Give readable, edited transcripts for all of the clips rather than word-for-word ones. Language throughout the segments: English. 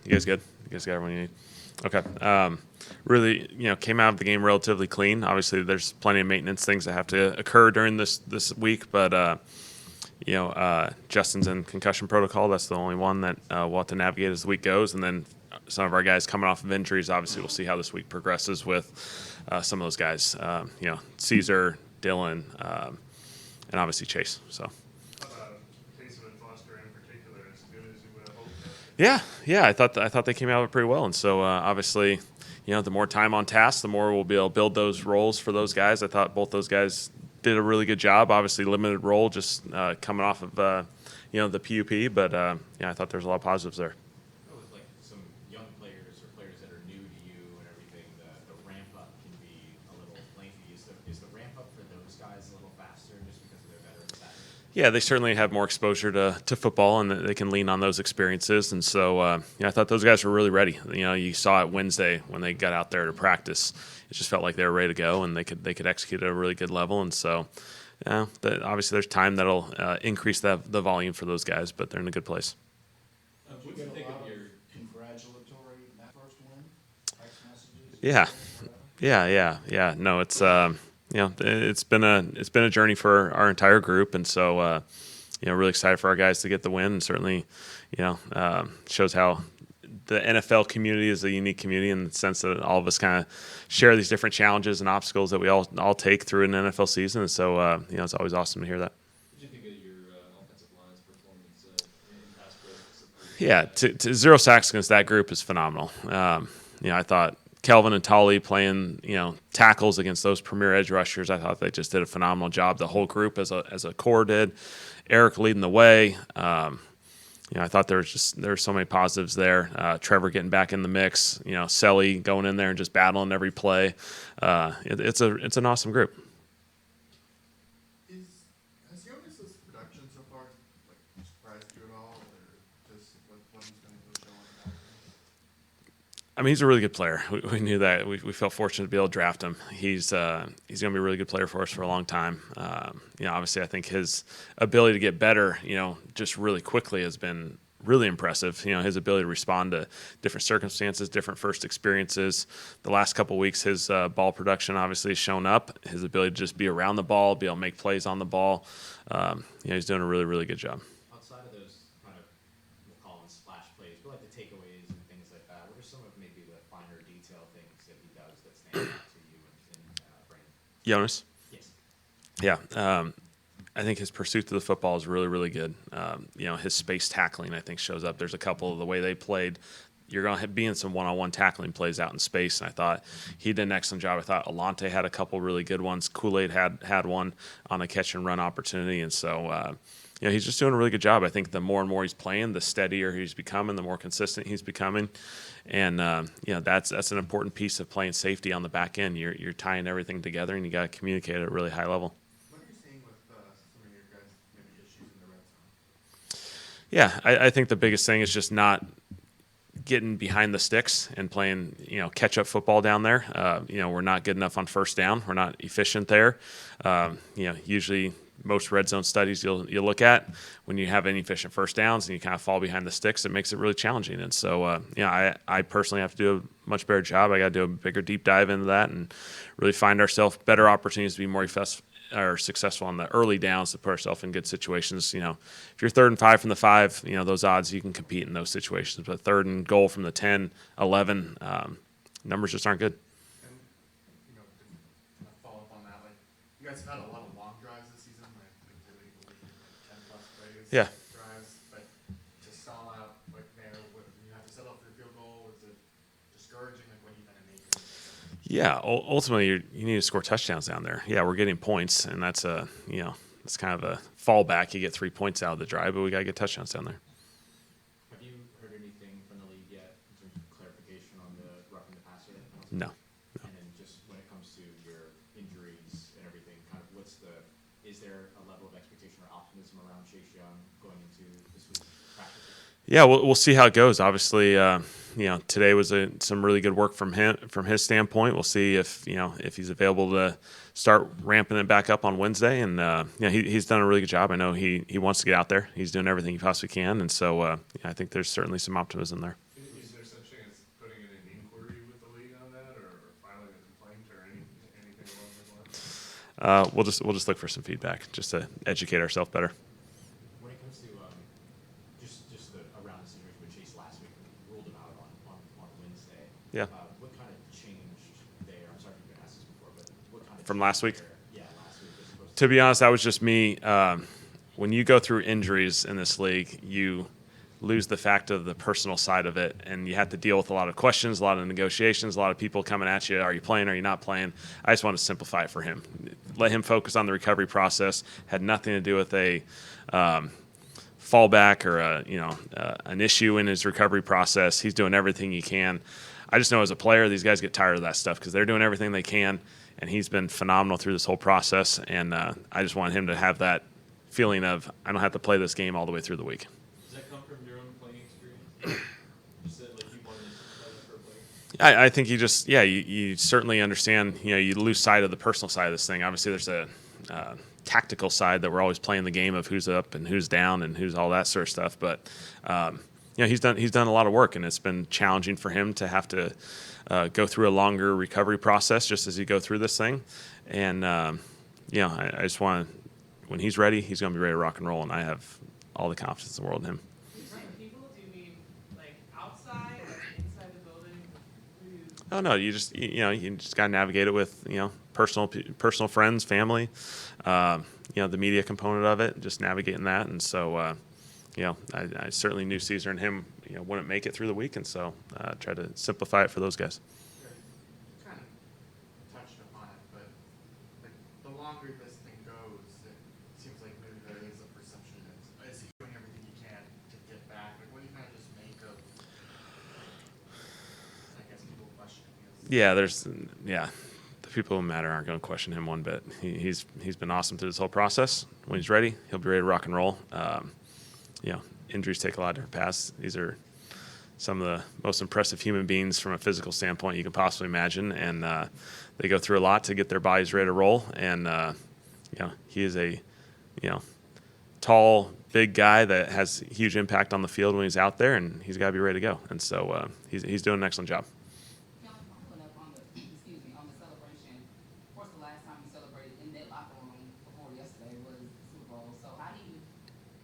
You guys good? You guys got everyone you need? Okay. Really, came out of the game relatively clean. Obviously, there's plenty of maintenance things that have to occur during this week, but Justin's in concussion protocol. That's the only one that we'll have to navigate as the week goes, and then some of our guys coming off of injuries. Obviously, we'll see how this week progresses with some of those guys. Caesar, Dylan, and obviously Chase. So. Yeah. I thought they came out of it pretty well, and so obviously, the more time on task, the more we'll be able to build those roles for those guys. I thought both those guys did a really good job. Obviously, limited role, just coming off of the PUP, but I thought there was a lot of positives there. With like some young players or players that are new to you and everything, the ramp up can be a little lengthy. Is the ramp up for those guys a little faster just because of their veteran status? Yeah, they certainly have more exposure to football, and they can lean on those experiences. And so, I thought those guys were really ready. You saw it Wednesday when they got out there to practice. It just felt like they were ready to go, and they could execute at a really good level. And so, obviously, there's time that'll increase the volume for those guys, but they're in a good place. What do you think of your congratulatory that first win? Text messages? Yeah. No, it's been a journey for our entire group, and so really excited for our guys to get the win, and certainly, shows how the NFL community is a unique community in the sense that all of us kind of share these different challenges and obstacles that we all take through an NFL season, and so it's always awesome to hear that. What do you think of your offensive line's performance in pass pro? Yeah, to 0 sacks against that group is phenomenal. I thought Kelvin and Tully playing, tackles against those premier edge rushers. I thought they just did a phenomenal job. The whole group as a core did. Eric leading the way. I thought there were so many positives there. Trevor getting back in the mix. Selly going in there and just battling every play. It's an awesome group. Has Jonas's production so far surprised you at all, or just what he's been able to show on the back end? I mean, he's a really good player. We knew that. We felt fortunate to be able to draft him. He's going to be a really good player for us for a long time. Obviously, I think his ability to get better, just really quickly has been really impressive. His ability to respond to different circumstances, different first experiences. The last couple of weeks, his ball production obviously has shown up. His ability to just be around the ball, be able to make plays on the ball. He's doing a really, really good job. Outside of those kind of, we'll call them splash plays, but like the takeaways and things like that, what are some of maybe the finer detail things that he does that stand out to you and Brandon? Jonas? Yes. Yeah. I think his pursuit to the football is really, really good. His space tackling, I think, shows up. There's a couple of the way they played. You're going to be in some one-on-one tackling plays out in space, and I thought he did an excellent job. I thought Alante had a couple really good ones. Kool-Aid had one on a catch-and-run opportunity, and so he's just doing a really good job. I think the more and more he's playing, the steadier he's becoming, the more consistent he's becoming, and that's an important piece of playing safety on the back end. You're tying everything together, and you got to communicate at a really high level. What are you seeing with some of your guys' maybe issues in the red zone? Yeah, I think the biggest thing is just not getting behind the sticks and playing, catch-up football down there. We're not good enough on first down. We're not efficient there. Usually most red zone studies you'll look at, when you have inefficient first downs and you kind of fall behind the sticks, it makes it really challenging. And so, I personally have to do a much better job. I got to do a bigger deep dive into that and really find ourselves better opportunities to be more successful on the early downs to put ourselves in good situations. If you're 3rd and 5 from the 5, those odds you can compete in those situations. But 3rd and goal from the 10, 11, numbers just aren't good. And to kind of follow up on that, you guys have had a lot of long drives this season, really 10+ plays. Yeah. Drives, but to stall out there, you have to settle for a field goal. Was it discouraging? What do you kind of make of it? Yeah, ultimately you need to score touchdowns down there. Yeah, we're getting points, and that's it's kind of a fallback. You get 3 points out of the drive, but we got to get touchdowns down there. Have you heard anything from the league yet in terms of clarification on the roughing the passer? No. And then just when it comes to your injuries and everything, kind of is there a level of expectation or optimism around Chase Young going into this week's practice? Yeah, we'll see how it goes. Obviously, today was some really good work from his standpoint. We'll see if he's available to start ramping it back up on Wednesday. And he's done a really good job. I know he wants to get out there. He's doing everything he possibly can, and so I think there's certainly some optimism there. Is there we'll just look for some feedback just to educate ourselves better. When it comes to just around the situation with Chase last week, we ruled him out on Wednesday. Yeah. What kind of changed there? I'm sorry if you've been asked this before, but what kind of From changed last week? there? Yeah, last week as opposed To be honest, that was just me. When you go through injuries in this league, you lose the fact of the personal side of it, and you have to deal with a lot of questions, a lot of negotiations, a lot of people coming at you. Are you playing? Are you not playing? I just want to simplify it for him. Let him focus on the recovery process. Had nothing to do with a fallback or an issue in his recovery process. He's doing everything he can. I just know as a player, these guys get tired of that stuff because they're doing everything they can, and he's been phenomenal through this whole process. And I just want him to have that feeling of I don't have to play this game all the way through the week. Does that come from your own playing experience? You said like you wanted to play for a player. I think you certainly understand, you lose sight of the personal side of this thing. Obviously, there's a tactical side that we're always playing the game of who's up and who's down and who's all that sort of stuff. But, he's done a lot of work, and it's been challenging for him to have to go through a longer recovery process just as you go through this thing. And, I just want to, when he's ready, he's going to be ready to rock and roll, and I have all the confidence in the world in him. People, do you mean like outside or inside the building? Oh no, you just got to navigate it with personal friends, family, the media component of it, just navigating that. And so I certainly knew Caesar and him wouldn't make it through the week, and so tried to simplify it for those guys. Kind of touched upon it, but like the longer this thing goes, it seems like maybe there is a perception that is he doing everything he can to get back? Like, what do you kind of just make of, I guess, people questioning his? The people who matter aren't going to question him one bit. He's been awesome through this whole process. When he's ready, he'll be ready to rock and roll. Injuries take a lot of different paths. These are some of the most impressive human beings from a physical standpoint you can possibly imagine, and they go through a lot to get their bodies ready to roll. And he is a tall, big guy that has huge impact on the field when he's out there, and he's got to be ready to go. And so he's doing an excellent job. Following up on on the celebration. Of course, the last time you celebrated in that locker room before yesterday was the Super Bowl. So how do you,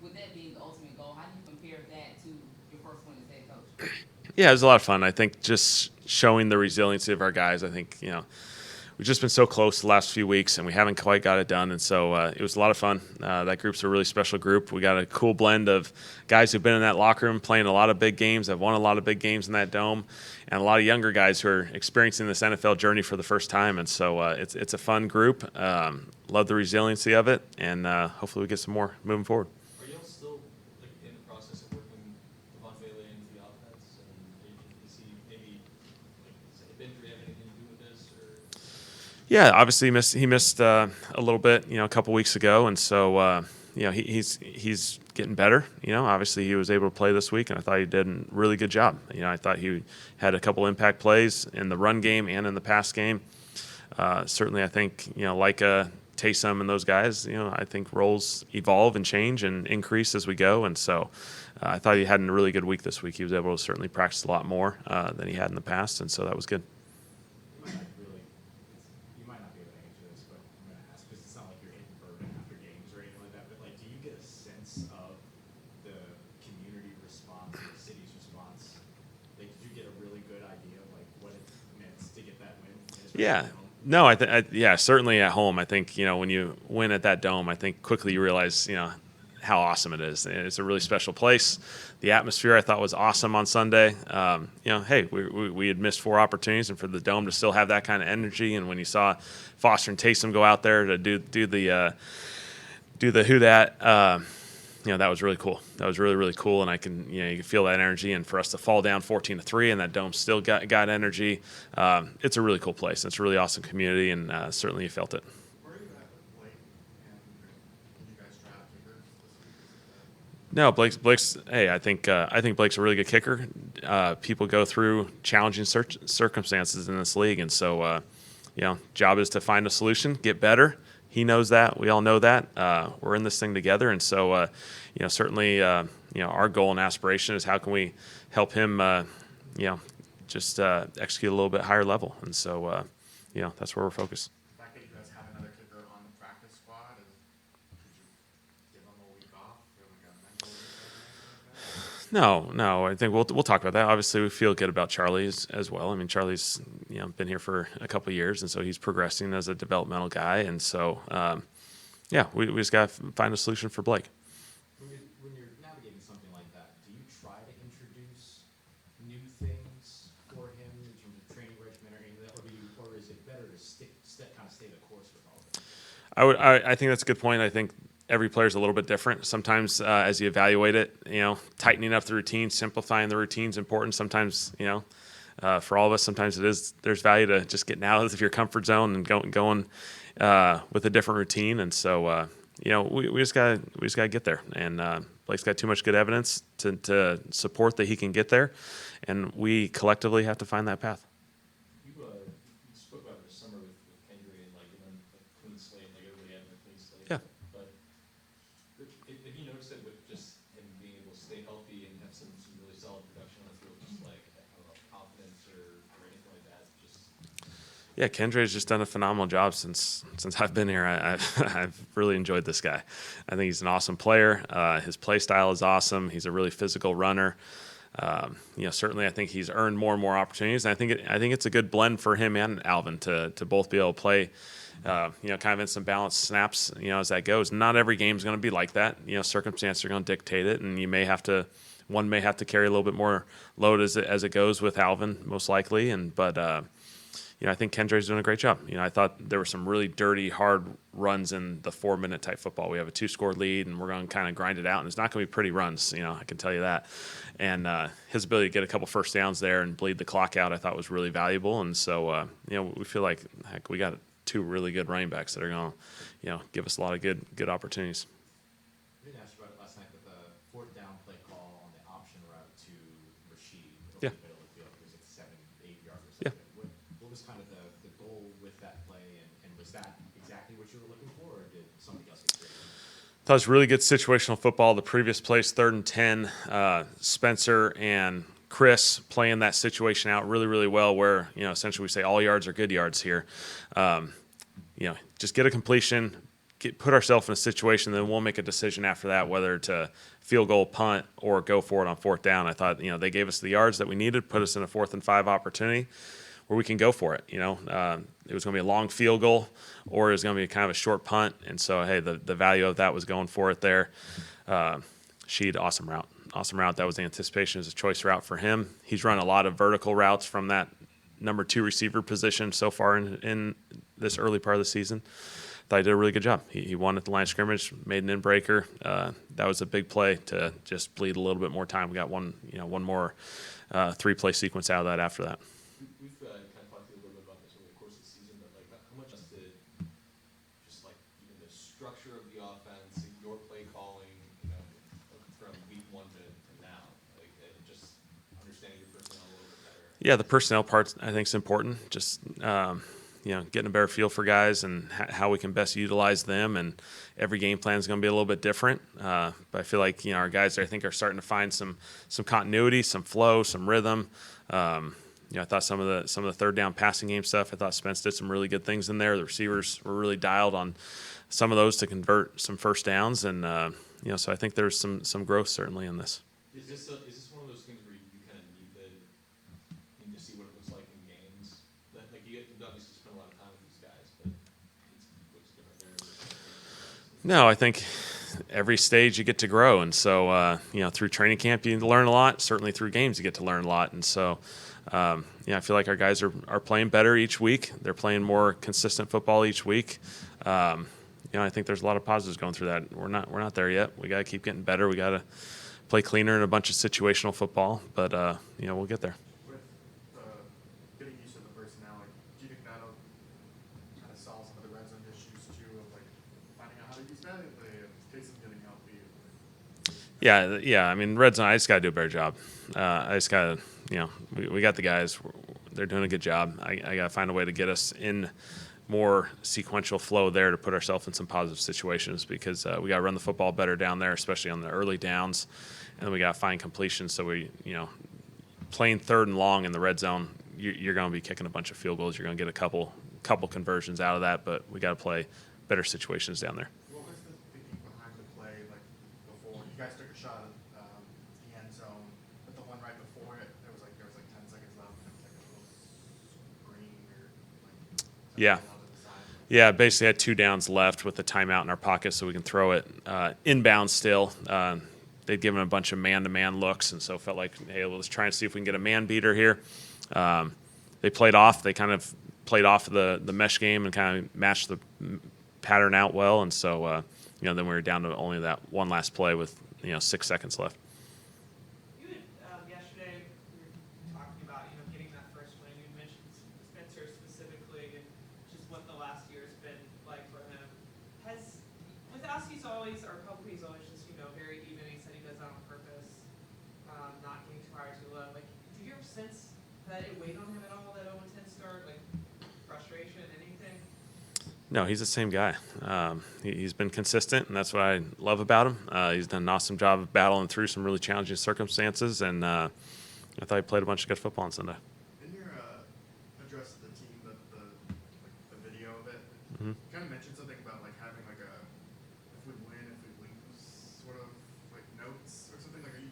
with that being the ultimate goal, how do you compare that to your first win as head coach? Yeah, it was a lot of fun. I think just showing the resiliency of our guys. I think, we've just been so close the last few weeks, and we haven't quite got it done. And so it was a lot of fun. That group's a really special group. We got a cool blend of guys who've been in that locker room playing a lot of big games, have won a lot of big games in that dome, and a lot of younger guys who are experiencing this NFL journey for the first time. And so it's a fun group. Love the resiliency of it, and hopefully we get some more moving forward. Are y'all still like in the process of working Devon Bailey into the offense? And is he maybe does hip injury have anything to do with this? Or Yeah, obviously he missed a little bit, a couple weeks ago, and so he's getting better. Obviously he was able to play this week, and I thought he did a really good job. I thought he had a couple impact plays in the run game and in the pass game. Certainly, I think like Taysom and those guys, I think roles evolve and change and increase as we go, and so I thought he had a really good week this week. He was able to certainly practice a lot more than he had in the past, and so that was good. You might not be able to answer this, but I'm going to ask because it's not like you're hitting bourbon after games or anything like that. But do you get a sense of the community response, the city's response? Did you get a really good idea of what it meant to get that win? Yeah. No, certainly at home. I think, when you win at that dome, I think quickly you realize, how awesome it is. It's a really special place. The atmosphere I thought was awesome on Sunday. Hey, we had missed 4 opportunities, and for the dome to still have that kind of energy, and when you saw Foster and Taysom go out there to do the who that, that was really cool. That was really, really cool, and I can you can feel that energy. And for us to fall down 14-3, and that dome still got energy, it's a really cool place. It's a really awesome community, and certainly you felt it. Where are you at with Blake, and can you guys draft kickers this week? No, Blake's. Hey, I think Blake's a really good kicker. People go through challenging circumstances in this league, and so job is to find a solution, get better. He knows that. We all know that. We're in this thing together, and so certainly our goal and aspiration is how can we help him just execute a little bit higher level, and so that's where we're focused. The fact that you guys have another kicker on the No. I think we'll talk about that. Obviously, we feel good about Charlie as well. I mean, Charlie's been here for a couple of years, and so he's progressing as a developmental guy. And so, yeah, we just got to find a solution for Blake. When you're navigating something like that, do you try to introduce new things for him in terms of training regimen or anything like that, or is it better to stay the course with all of it? I think that's a good point. I think every player is a little bit different. Sometimes as you evaluate it, tightening up the routine, simplifying the routine is important. Sometimes, for all of us, sometimes there's value to just getting out of your comfort zone and going with a different routine. And so, we just gotta get there. And Blake's got too much good evidence to support that he can get there. And we collectively have to find that path. You spoke about it this summer with Kendra and like giving a clean slate, like everybody having a clean slate. Yeah. But have you noticed that with just him being able to stay healthy and have some really solid production on the field, just like I don't know, confidence or anything like that? Yeah, Kendra has just done a phenomenal job since I've been here. I've really enjoyed this guy. I think he's an awesome player. His play style is awesome. He's a really physical runner. Certainly I think he's earned more and more opportunities. And I think it's a good blend for him and Alvin to both be able to play, kind of in some balanced snaps, as that goes. Not every game's going to be like that. Circumstances are going to dictate it, and one may have to carry a little bit more load as it goes with Alvin, most likely. But I think Kendra's doing a great job. I thought there were some really dirty, hard runs in the 4-minute type football. We have a 2-score lead, and we're going to kind of grind it out. And it's not going to be pretty runs, I can tell you that. And his ability to get a couple first downs there and bleed the clock out, I thought was really valuable. And so, we feel like, heck, we got 2 really good running backs that are going to, give us a lot of good opportunities. I didn't ask you about it last night, but the 4th down play call on the option route to Rashid over Yeah. the middle of the field, it was like 7-8 yards or Yeah. something. What was kind of the goal with that play, and was that exactly what you were looking for, or did something else get created? Thought it was really good situational football. The previous place, 3rd and 10, Spencer and Chris playing that situation out really, really well where, essentially we say all yards are good yards here. Just get a completion, put ourselves in a situation, then we'll make a decision after that whether to field goal, punt, or go for it on 4th down. I thought, they gave us the yards that we needed, put us in a 4th and 5 opportunity where we can go for it. It was going to be a long field goal or it was going to be kind of a short punt. And so, hey, the value of that was going for it there. Sheed, awesome route. Awesome route. That was the anticipation as a choice route for him. He's run a lot of vertical routes from that number 2 receiver position so far in this early part of the season. Thought he did a really good job. He won at the line of scrimmage, made an in breaker. That was a big play to just bleed a little bit more time. We got one more 3-play sequence out of that after that. We've kind of talked a little bit about this over the course of the season, but like how much does just like even the structure of the offense, your play calling, from week 1 to now, like just understanding your personnel a little bit better. Yeah, the personnel part I think is important. Just getting a better feel for guys and how we can best utilize them. And every game plan is going to be a little bit different. But I feel like our guys I think are starting to find some continuity, some flow, some rhythm. I thought some of the 3rd down passing game stuff. I thought Spence did some really good things in there. The receivers were really dialed on some of those to convert some first downs. And so I think there's some growth certainly in this. Is this one of those things where you kind of need to see what it looks like in games? Like you obviously spend a lot of time with these guys, but it looks different there. No, I think every stage you get to grow, and so through training camp you learn a lot. Certainly through games you get to learn a lot, and so I feel like our guys are playing better each week. They're playing more consistent football each week. I think there's a lot of positives going through that. We're not there yet. We got to keep getting better. We got to play cleaner in a bunch of situational football, but we'll get there. With getting used to the personnel, do you think that'll kind of solve some of the red zone issues too, of like finding out how to use valiantly and Taysom getting healthy? Yeah. I mean, red zone. I just got to do a better job. I just got to, we got the guys. They're doing a good job. I got to find a way to get us in more sequential flow there to put ourselves in some positive situations because we got to run the football better down there, especially on the early downs, and then we got to find completions. So we, playing 3rd and long in the red zone, you're going to be kicking a bunch of field goals. You're going to get a couple conversions out of that, but we got to play better situations down there. What was the thinking behind the play, like before you guys took a shot at the end zone? Yeah. out to the side. Yeah, basically had 2 downs left with the timeout in our pocket so we can throw it inbound still. They'd given a bunch of man-to-man looks, and so felt like, hey, let's try and see if we can get a man beater here. They played off. They kind of played off the mesh game and kind of matched the pattern out well. And so, then we were down to only that one last play with 6 seconds left. You had, yesterday, we were talking about, getting that first win. You mentioned Spencer specifically and just what the last year's been like for him. With us, he's always, or publicly, he's always just, very even. He said he does that on purpose, not getting too high or too low. Like, did you ever sense that it weighed on him at all, that 0-10 start? Like, frustration, anything? No, he's the same guy. He's been consistent, and that's what I love about him. He's done an awesome job of battling through some really challenging circumstances, and I thought he played a bunch of good football on Sunday. In your address to the team, the video of it, Mhm. you kind of mentioned something about like having like a if we win, if we lose sort of like notes or something. Like, can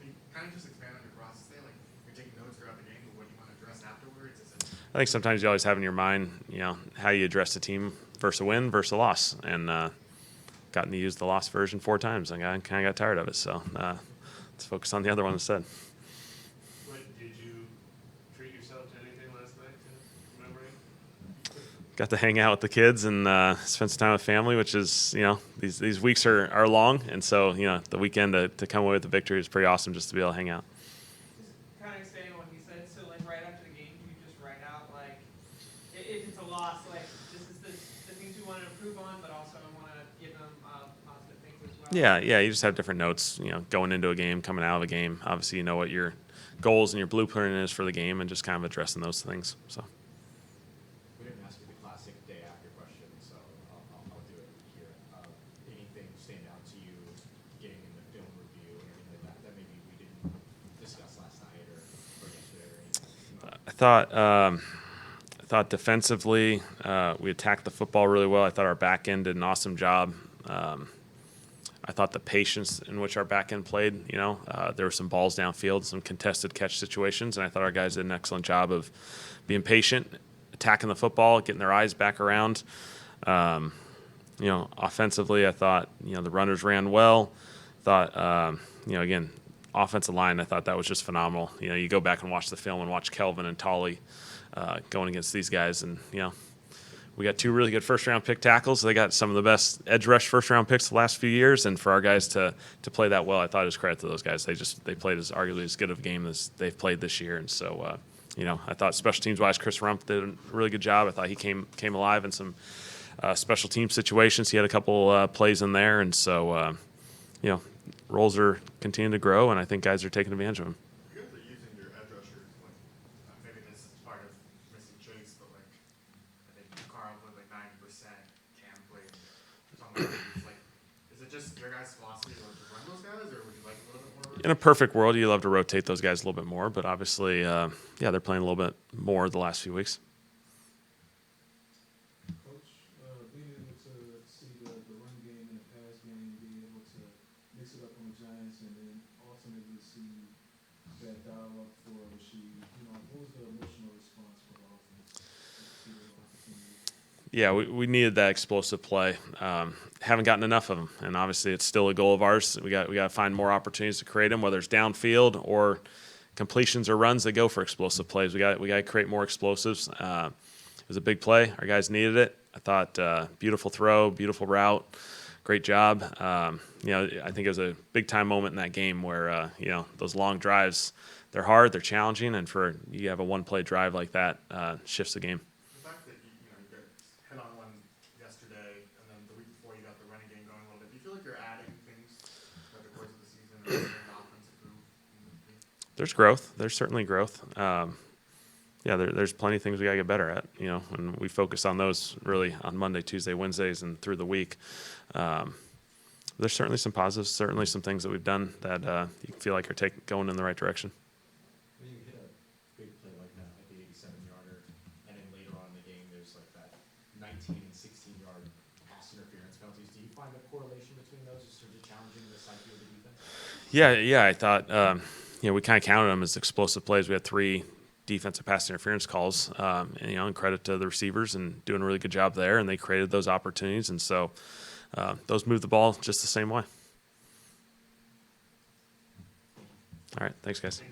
you kind of just expand on your process there? Like, you're taking notes throughout the game, but what you want to address afterwards? Is it I think sometimes you always have in your mind, how you address the team versus a win versus a loss, and gotten to use the loss version 4 times. I kind of got tired of it, so let's focus on the other one instead. Did you treat yourself to anything last night to commemorate? Got to hang out with the kids and spend some time with family, which is, these weeks are long, and so the weekend to come away with the victory is pretty awesome just to be able to hang out. Just kind of expanding on what he said. So, like, right after the game, do you just write out, like, if it's a loss, like, this is the things we want to improve on, but also I want to give them positive things as well? Yeah, you just have different notes, going into a game, coming out of a game. Obviously, you know what your goals and your blueprint is for the game, and just kind of addressing those things. So. We didn't ask you the classic day after question, so I'll do it here. Anything stand out to you getting in the film review or anything like that maybe we didn't discuss last night or yesterday or anything? I thought defensively we attacked the football really well. I thought our back end did an awesome job. I thought the patience in which our back end played, there were some balls downfield, some contested catch situations, and I thought our guys did an excellent job of being patient, attacking the football, getting their eyes back around. Offensively, I thought, the runners ran well. Thought, again, offensive line, I thought that was just phenomenal. You go back and watch the film and watch Kelvin and Tolly going against these guys, and, we got 2 really good first-round pick tackles. They got some of the best edge rush first-round picks the last few years, and for our guys to play that well, I thought it was credit to those guys. They played as arguably as good of a game as they've played this year, and so I thought special teams-wise, Chris Rump did a really good job. I thought he came alive in some special team situations. He had a couple plays in there, and so roles are continuing to grow, and I think guys are taking advantage of them. you guys are using your edge rushers like maybe this is part of missing Chase, but like I think Carl played like 90%, Cam played something like is it just your guys' philosophy to run those guys, or would you like a little bit more? In a perfect world, you love to rotate those guys a little bit more, but obviously, they're playing a little bit more the last few weeks. Coach, being able to see the run game and the pass game, being able to mix it up on the Giants, and then ultimately see that dial up for Rashid, what was the emotional response for the offense? To see those opportunities? Yeah, we needed that explosive play. Haven't gotten enough of them, and obviously it's still a goal of ours. We got to find more opportunities to create them, whether it's downfield or completions or runs that go for explosive plays. We got to create more explosives. It was a big play. Our guys needed it. I thought beautiful throw, beautiful route, great job. I think it was a big time moment in that game where those long drives, they're hard, they're challenging, and for you have a 1-play drive like that shifts the game. The fact that you got hit on one yesterday, and then the week before you got the running game going a little bit. Do you feel like you're adding things throughout the course of the season or the offensive group? There's growth. There's certainly growth. There's plenty of things we got to get better at, and we focus on those really on Monday, Tuesday, Wednesdays, and through the week. There's certainly some positives, certainly some things that we've done that you feel like are going in the right direction. When you hit a big play like that, like the 87-yarder, and then later on in the game, there's like that 19 and 16-yard pass interference penalties. Do you find a correlation between those in terms of challenging the psyche of the defense? Yeah. I thought we kind of counted them as explosive plays. We had 3 defensive pass interference calls. And, and credit to the receivers and doing a really good job there. And they created those opportunities. And so those move the ball just the same way. All right. Thanks, guys.